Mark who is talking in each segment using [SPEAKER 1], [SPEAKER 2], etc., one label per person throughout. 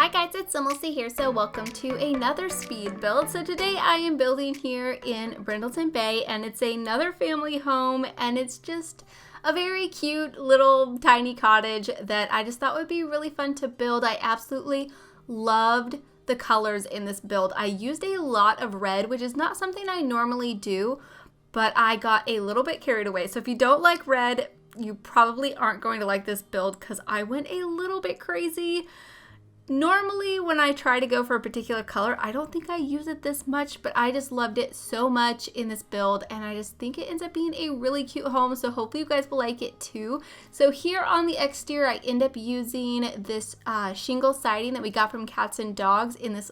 [SPEAKER 1] Hi guys, it's SimLicy here, so welcome to another speed build. So today I am building here in Brindleton Bay, and it's another family home, and it's just a very cute little tiny cottage that I just thought would be really fun to build. I absolutely loved the colors in this build. I used a lot of red, which is not something I normally do, but I got a little bit carried away. So if you don't like red, you probably aren't going to like this build because I went a little bit crazy. Normally when I try to go for a particular color, I don't think I use it this much, but I just loved it so much in this build, and I just think it ends up being a really cute home, so hopefully you guys will like it too. So here on the exterior, I end up using this shingle siding that we got from Cats and Dogs in this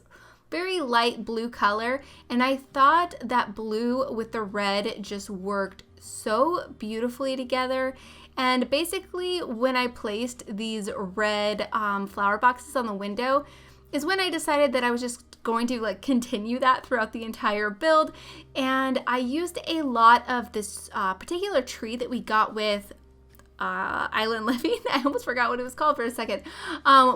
[SPEAKER 1] very light blue color, and I thought that blue with the red just worked so beautifully together. And basically when I placed these red flower boxes on the window is when I decided that I was just going to continue that throughout the entire build. And I used a lot of this particular tree that we got with Island Living. I almost forgot what it was called for a second.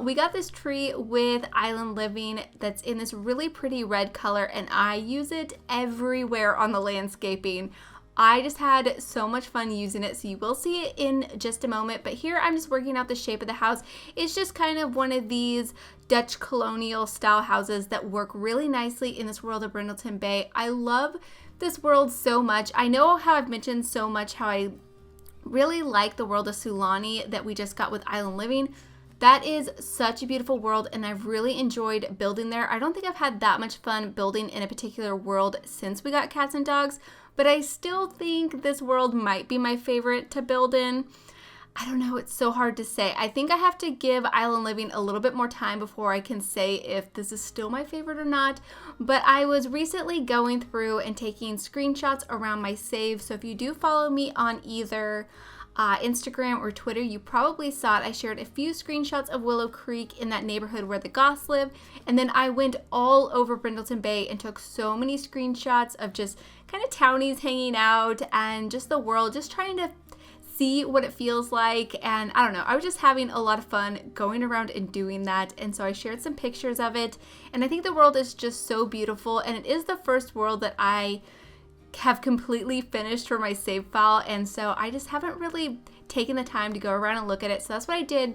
[SPEAKER 1] We got this tree with Island Living that's in this really pretty red color, and I use it everywhere on the landscaping. I just had so much fun using it, so you will see it in just a moment. But here I'm just working out the shape of the house. It's just kind of one of these Dutch colonial style houses that work really nicely in this world of Brindleton Bay. I love this world so much. I know how I've mentioned so much how I really like the world of Sulani that we just got with Island Living. That is such a beautiful world, and I've really enjoyed building there. I don't think I've had that much fun building in a particular world since we got Cats and Dogs, but I still think this world might be my favorite to build in. I don't know, it's so hard to say. I think I have to give Island Living a little bit more time before I can say if this is still my favorite or not. But I was recently going through and taking screenshots around my saves, so if you do follow me on either Instagram or Twitter, you probably saw it. I shared a few screenshots of Willow Creek in that neighborhood where the Goths live, and then I went all over Brindleton Bay and took so many screenshots of just kind of townies hanging out and just the world, just trying to see what it feels like. And I don't know, I was just having a lot of fun going around and doing that, and so I shared some pictures of it, and I think the world is just so beautiful, and it is the first world that I have completely finished for my save file, and so I just haven't really taken the time to go around and look at it, so that's what I did.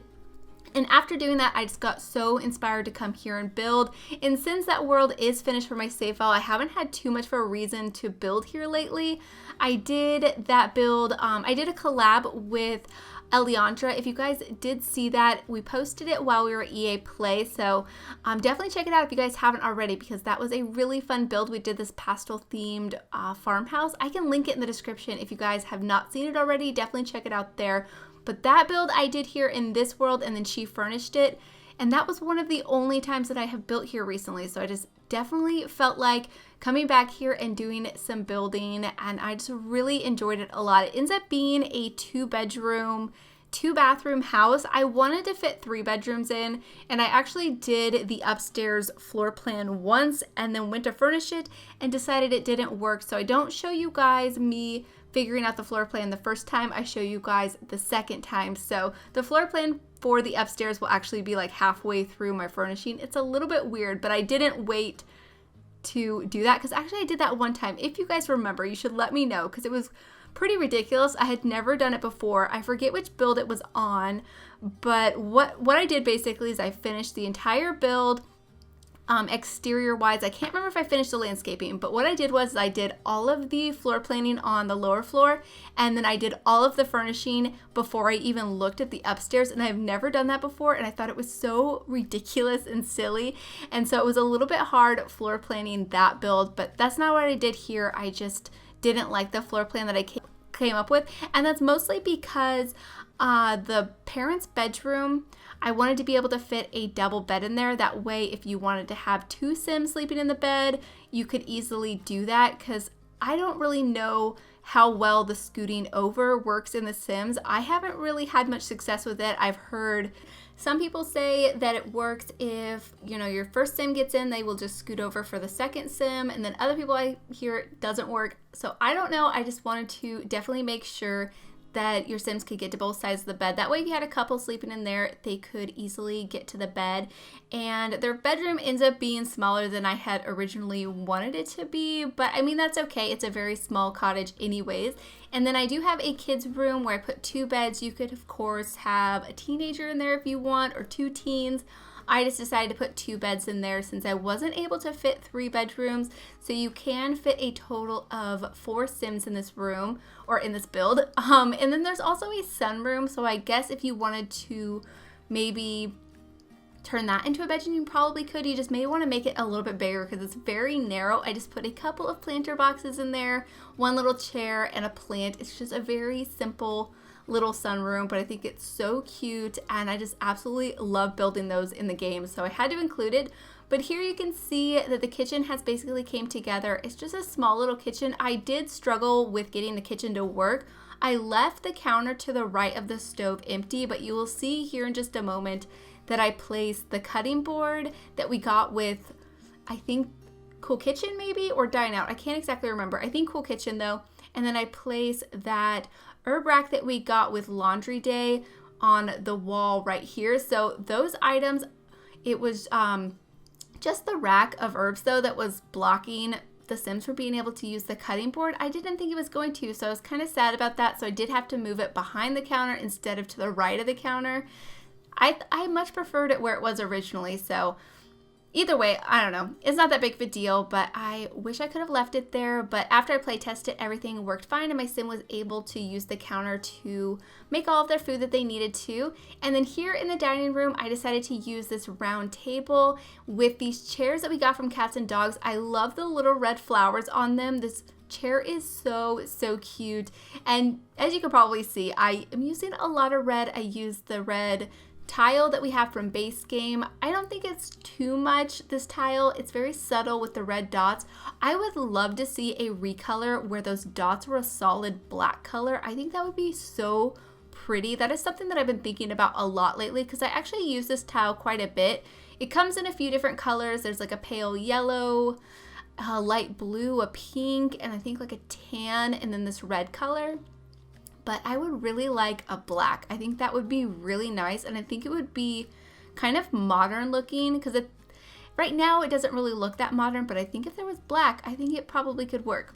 [SPEAKER 1] And after doing that, I just got so inspired to come here and build. And since that world is finished for my save file, I haven't had too much of a reason to build here lately. I did that build, I did a collab with Eliandra. If you guys did see that, we posted it while we were at EA Play, so definitely check it out if you guys haven't already, because that was a really fun build. We did this pastel themed farmhouse. I can link it in the description if you guys have not seen it already. Definitely check it out there. But that build I did here in this world, and then she furnished it, and that was one of the only times that I have built here recently, so I just definitely felt like coming back here and doing some building, and I just really enjoyed it a lot. It ends up being a 2-bedroom, 2-bathroom house. I wanted to fit 3 bedrooms in, and I actually did the upstairs floor plan once and then went to furnish it and decided it didn't work. So I don't show you guys me figuring out the floor plan the first time, I show you guys the second time. So the floor plan for the upstairs will actually be like halfway through my furnishing. It's a little bit weird, but I didn't wait to do that because actually I did that one time. If you guys remember, you should let me know because it was pretty ridiculous. I had never done it before. I forget which build it was on, but what I did basically is I finished the entire build exterior wise. I can't remember if I finished the landscaping, but what I did was I did all of the floor planning on the lower floor, and then I did all of the furnishing before I even looked at the upstairs, and I've never done that before, and I thought it was so ridiculous and silly, and so it was a little bit hard floor planning that build, but that's not what I did here. I just didn't like the floor plan that I came up with, and that's mostly because the parents' bedroom, I wanted to be able to fit a double bed in there. That way, if you wanted to have 2 Sims sleeping in the bed, you could easily do that, because I don't really know how well the scooting over works in The Sims. I haven't really had much success with it. I've heard some people say that it works if, your first Sim gets in, they will just scoot over for the second Sim, and then other people I hear it doesn't work. So I don't know. I just wanted to definitely make sure that your Sims could get to both sides of the bed. That way if you had a couple sleeping in there, they could easily get to the bed. And their bedroom ends up being smaller than I had originally wanted it to be, but I mean, that's okay. It's a very small cottage anyways. And then I do have a kids room where I put 2 beds. You could of course have a teenager in there if you want, or 2 teens. I just decided to put 2 beds in there since I wasn't able to fit 3 bedrooms. So you can fit a total of 4 Sims in this room, or in this build. And then there's also a sunroom. So I guess if you wanted to maybe turn that into a bedroom, you probably could. You just may want to make it a little bit bigger because it's very narrow. I just put a couple of planter boxes in there, 1 little chair and a plant. It's just a very simple little sunroom, but I think it's so cute and I just absolutely love building those in the game, so I had to include it. But here you can see that the kitchen has basically came together. It's just a small little kitchen. I did struggle with getting the kitchen to work. I left the counter to the right of the stove empty, but you will see here in just a moment that I placed the cutting board that we got with, I think, Cool Kitchen maybe, or Dine Out. I can't exactly remember. I think Cool Kitchen though. And then I placed that herb rack that we got with Laundry Day on the wall right here. So those items, it was just the rack of herbs though that was blocking the Sims from being able to use the cutting board. I didn't think it was going to, so I was kind of sad about that. So I did have to move it behind the counter instead of to the right of the counter. I much preferred it where it was originally, so either way, I don't know. It's not that big of a deal, but I wish I could have left it there. But after I play tested, everything worked fine and my Sim was able to use the counter to make all of their food that they needed to. And then here in the dining room, I decided to use this round table with these chairs that we got from Cats and Dogs. I love the little red flowers on them. This chair is so cute. And as you can probably see, I am using a lot of red. I used the red tile that we have from base game. I don't think it's too much, this tile. It's very subtle with the red dots. I would love to see a recolor where those dots were a solid black color. I think that would be so pretty. That is something that I've been thinking about a lot lately because I actually use this tile quite a bit. It comes in a few different colors. There's like a pale yellow, a light blue, a pink, and I think like a tan, and then this red color. But I would really like a black. I think that would be really nice, and I think it would be kind of modern looking because right now it doesn't really look that modern, but I think if there was black, I think it probably could work.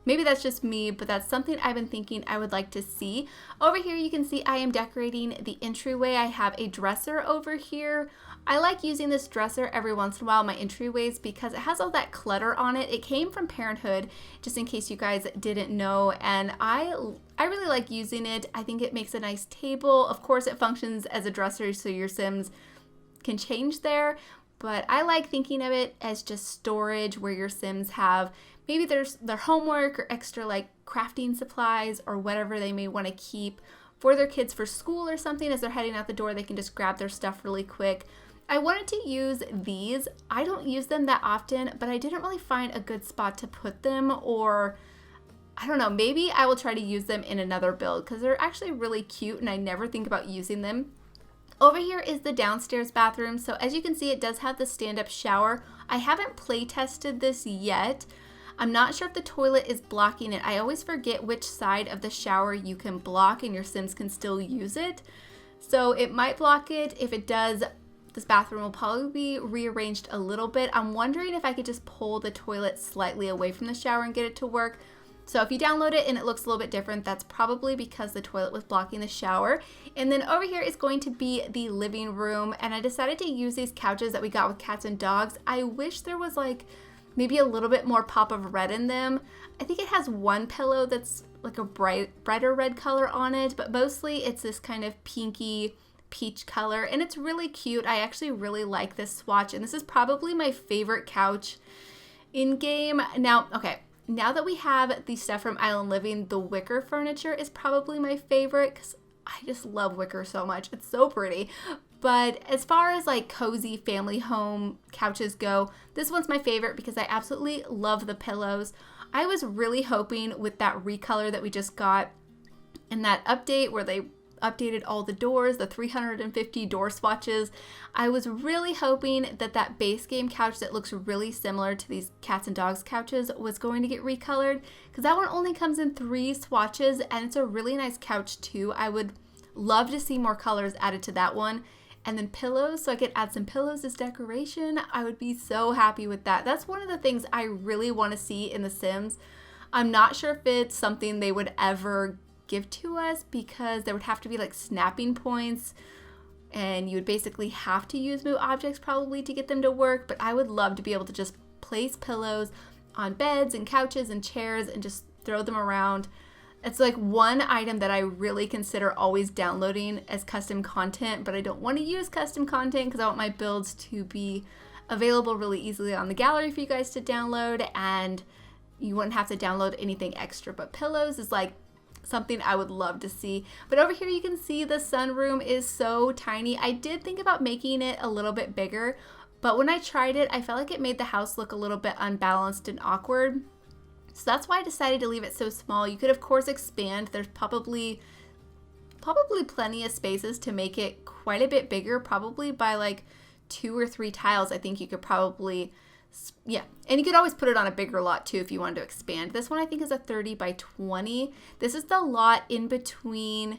[SPEAKER 1] Maybe that's just me, but that's something I've been thinking I would like to see. Over here you can see I am decorating the entryway. I have a dresser over here. I like using this dresser every once in a while in my entryways because it has all that clutter on it. It came from Parenthood, just in case you guys didn't know, and I really like using it. I think it makes a nice table. Of course it functions as a dresser so your Sims can change there, but I like thinking of it as just storage where your Sims have maybe there's their homework or extra like crafting supplies or whatever they may want to keep for their kids for school or something. As they're heading out the door, they can just grab their stuff really quick. I wanted to use these. I don't use them that often, but I didn't really find a good spot to put them, or I don't know, maybe I will try to use them in another build because they're actually really cute and I never think about using them. Over here is the downstairs bathroom. So as you can see, it does have the stand-up shower. I haven't play tested this yet. I'm not sure if the toilet is blocking it. I always forget which side of the shower you can block and your Sims can still use it. So it might block it. If it does, this bathroom will probably be rearranged a little bit. I'm wondering if I could just pull the toilet slightly away from the shower and get it to work. So if you download it and it looks a little bit different, that's probably because the toilet was blocking the shower. And then over here is going to be the living room. And I decided to use these couches that we got with Cats and Dogs. I wish there was like maybe a little bit more pop of red in them. I think it has one pillow that's like a brighter red color on it, but mostly it's this kind of pinky peach color, and it's really cute. I actually really like this swatch, and this is probably my favorite couch in game. Now, okay, now that we have the stuff from Island Living, the wicker furniture is probably my favorite because I just love wicker so much. It's so pretty. But as far as like cozy family home couches go, this one's my favorite because I absolutely love the pillows. I was really hoping with that recolor that we just got in that update where they updated all the doors, the 350 door swatches. I was really hoping that that base game couch that looks really similar to these cats and dogs couches was going to get recolored, because that one only comes in 3 swatches and it's a really nice couch too. I would love to see more colors added to that one. And then pillows, so I could add some pillows as decoration. I would be so happy with that. That's one of the things I really want to see in The Sims. I'm not sure if it's something they would ever give to us, because there would have to be like snapping points and you would basically have to use move objects probably to get them to work. But I would love to be able to just place pillows on beds and couches and chairs and just throw them around. It's like one item that I really consider always downloading as custom content, but I don't want to use custom content because I want my builds to be available really easily on the gallery for you guys to download, and you wouldn't have to download anything extra. But pillows is like something I would love to see. But over here you can see the sunroom is so tiny. I did think about making it a little bit bigger, but when I tried it, I felt like it made the house look a little bit unbalanced and awkward. So that's why I decided to leave it so small. You could of course expand. There's probably plenty of spaces to make it quite a bit bigger, probably by like 2 or 3 tiles. I think you could probably, yeah. And you could always put it on a bigger lot too if you wanted to expand. This one I think is a 30 by 20. This is the lot in between,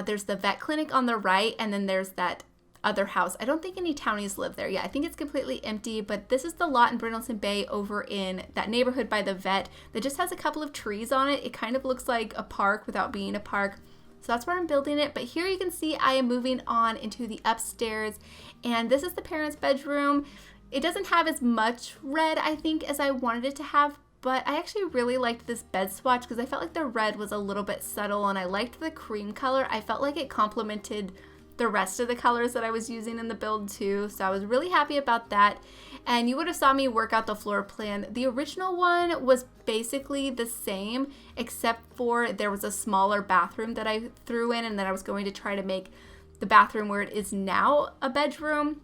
[SPEAKER 1] there's the vet clinic on the right, and then there's that other house. I don't think any townies live there. Yeah, I think it's completely empty, but this is the lot in Brindleton Bay over in that neighborhood by the vet that just has a couple of trees on it. It kind of looks like a park without being a park. So that's where I'm building it. But here you can see I am moving on into the upstairs, and this is the parents' bedroom. It doesn't have as much red, I think, as I wanted it to have, but I actually really liked this bed swatch because I felt like the red was a little bit subtle, and I liked the cream color. I felt like it complemented the rest of the colors that I was using in the build too. So I was really happy about that. And you would have saw me work out the floor plan. The original one was basically the same, except for there was a smaller bathroom that I threw in, and then I was going to try to make the bathroom where it is now a bedroom.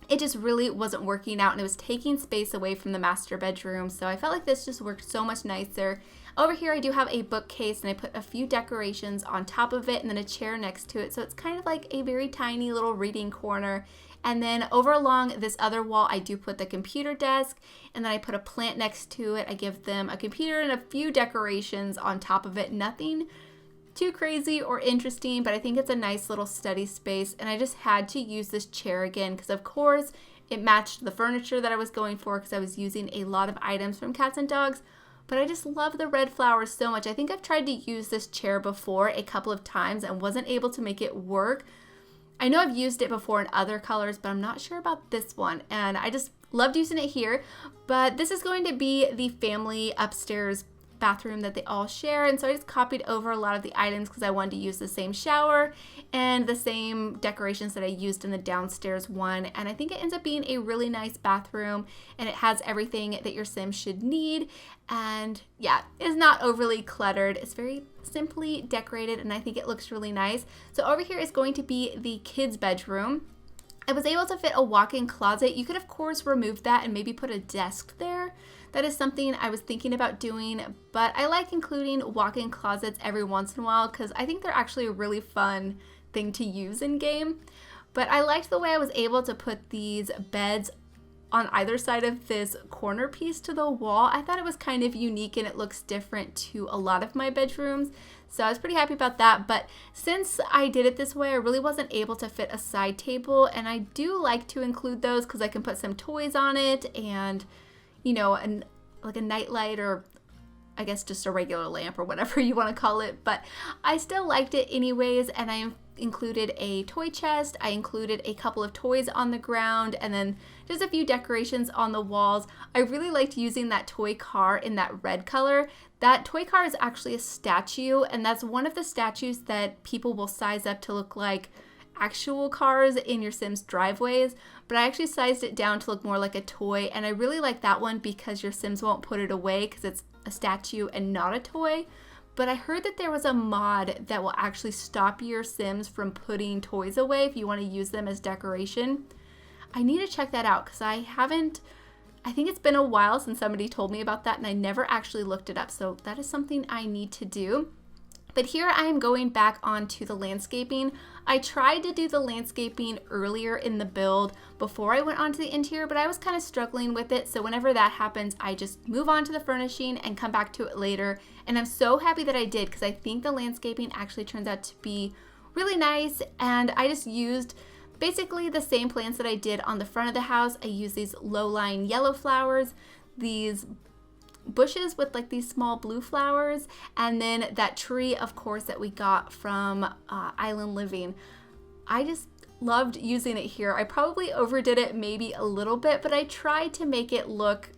[SPEAKER 1] It just really wasn't working out, and it was taking space away from the master bedroom. So I felt like this just worked so much nicer. Over here I do have a bookcase, and I put a few decorations on top of it and then a chair next to it. So it's kind of like a very tiny little reading corner. And then over along this other wall, I do put the computer desk, and then I put a plant next to it. I give them a computer and a few decorations on top of it. Nothing too crazy or interesting, but I think it's a nice little study space. And I just had to use this chair again because of course it matched the furniture that I was going for, because I was using a lot of items from cats and dogs. But I just love the red flowers so much. I think I've tried to use this chair before a couple of times and wasn't able to make it work. I know I've used it before in other colors, but I'm not sure about this one. And I just loved using it here. But this is going to be the family upstairs bathroom that they all share, and so I just copied over a lot of the items because I wanted to use the same shower and the same decorations that I used in the downstairs one. And I think it ends up being a really nice bathroom, and it has everything that your Sim should need, and yeah, it's not overly cluttered. It's very simply decorated, and I think it looks really nice. So over here is going to be the kids' bedroom. I was able to fit a walk-in closet. You could of course remove that and maybe put a desk there. That is something I was thinking about doing, but I like including walk-in closets every once in a while because I think they're actually a really fun thing to use in game. But I liked the way I was able to put these beds on either side of this corner piece to the wall. I thought it was kind of unique and it looks different to a lot of my bedrooms. So I was pretty happy about that. But since I did it this way, I really wasn't able to fit a side table. And I do like to include those because I can put some toys on it and, you know, like a nightlight, or I guess just a regular lamp or whatever you want to call it. But I still liked it anyways, and I included a toy chest. I included a couple of toys on the ground, and then just a few decorations on the walls. I really liked using that toy car in that red color. That toy car is actually a statue, and that's one of the statues that people will size up to look like actual cars in your Sims driveways, but I actually sized it down to look more like a toy, and I really like that one because your Sims won't put it away because it's a statue and not a toy. But I heard that there was a mod that will actually stop your Sims from putting toys away if you want to use them as decoration. I need to check that out because I think it's been a while since somebody told me about that, and I never actually looked it up, so that is something I need to do. But here I am going back onto the landscaping. I tried to do the landscaping earlier in the build before I went onto the interior, but I was kind of struggling with it. So whenever that happens, I just move on to the furnishing and come back to it later. And I'm so happy that I did, because I think the landscaping actually turns out to be really nice. And I just used basically the same plants that I did on the front of the house. I used these low-lying yellow flowers, these bushes with like these small blue flowers, and then that tree, of course, that we got from Island Living. I just loved using it here. I probably overdid it maybe a little bit, but I tried to make it look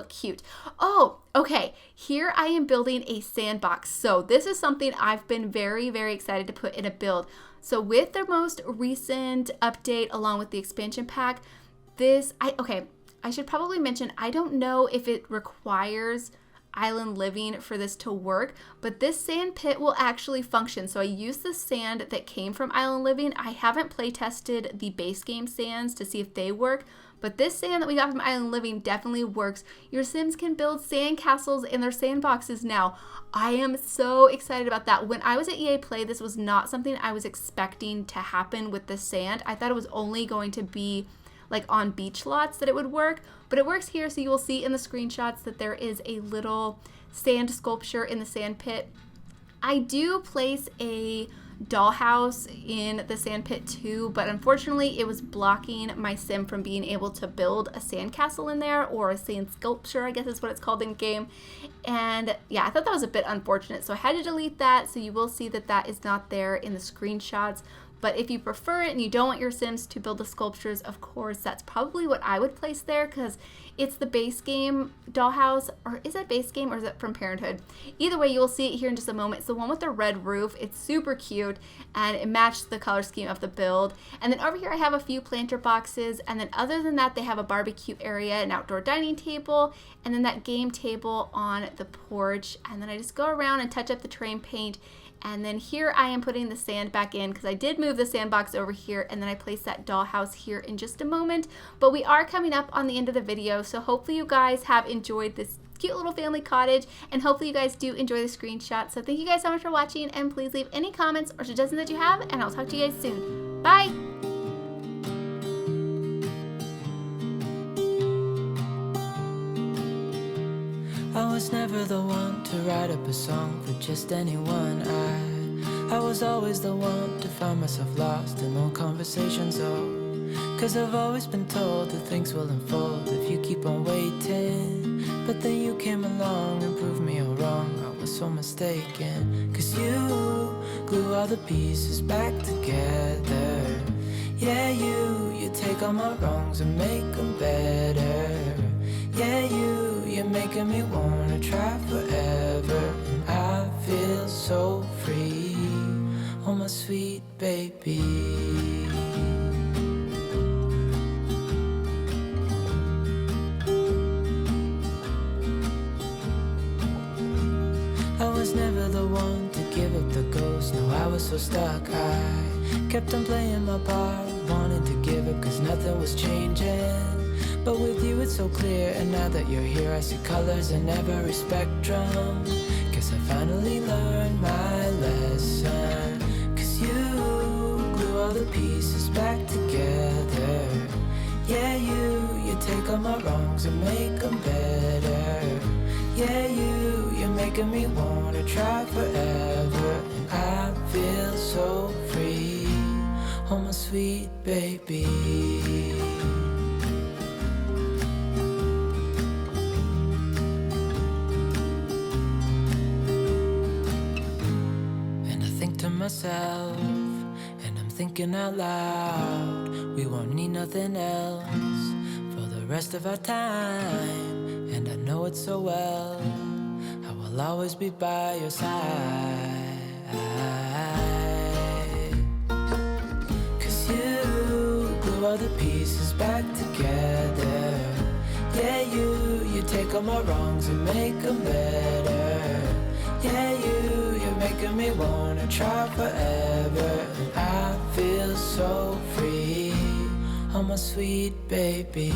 [SPEAKER 1] cute. Oh, okay. Here I am building a sandbox. So this is something I've been very, very excited to put in a build. So with the most recent update along with the expansion pack, I should probably mention, I don't know if it requires Island Living for this to work, but this sand pit will actually function. So I used the sand that came from Island Living. I haven't play tested the base game sands to see if they work, but this sand that we got from Island Living definitely works. Your Sims can build sand castles in their sandboxes now. I am so excited about that. When I was at EA Play, this was not something I was expecting to happen with the sand. I thought it was only going to be like on beach lots that it would work, but it works here. So you will see in the screenshots that there is a little sand sculpture in the sand pit. I do place a dollhouse in the sand pit too, but unfortunately it was blocking my sim from being able to build a sand castle in there, or a sand sculpture, I guess is what it's called in game. And yeah, I thought that was a bit unfortunate, so I had to delete that. So you will see that that is not there in the screenshots. But if you prefer it and you don't want your Sims to build the sculptures, of course, that's probably what I would place there, because it's the base game dollhouse. Or is that base game, or is it from Parenthood? Either way, you'll see it here in just a moment. It's the one with the red roof. It's super cute, and it matched the color scheme of the build. And then over here I have a few planter boxes, and then other than that, they have a barbecue area, an outdoor dining table, and then that game table on the porch. And then I just go around and touch up the terrain paint. And then here I am putting the sand back in, because I did move the sandbox over here, and then I placed that dollhouse here in just a moment. But we are coming up on the end of the video, so hopefully you guys have enjoyed this cute little family cottage, and hopefully you guys do enjoy the screenshot. So thank you guys so much for watching, and please leave any comments or suggestions that you have, and I'll talk to you guys soon. Bye!
[SPEAKER 2] I was never the one to write up a song for just anyone. I was always the one to find myself lost in long conversations. Oh, 'cause I've always been told that things will unfold if you keep on waiting. But then you came along and proved me all wrong. I was so mistaken, 'cause you glue all the pieces back together. Yeah, you take all my wrongs and make them better. Yeah, you're making me wanna try forever. And I feel so free, oh my sweet baby. I was never the one to give up the ghost. No, I was so stuck. I kept on playing my part, wanting to give up 'cause nothing was changing. But with you it's so clear, and now that you're here I see colors in every spectrum. Guess I finally learned my lesson, 'cause you glue all the pieces back together. Yeah, you take all my wrongs and make them better. Yeah, you're making me wanna try forever. And I feel so free, oh my sweet baby. Myself, and I'm thinking out loud, we won't need nothing else for the rest of our time. And I know it so well, I will always be by your side. 'Cause you glue all the pieces back together. Yeah, you take all my wrongs and make them better. Yeah, you're making me wanna try forever. And I feel so free, oh my sweet baby.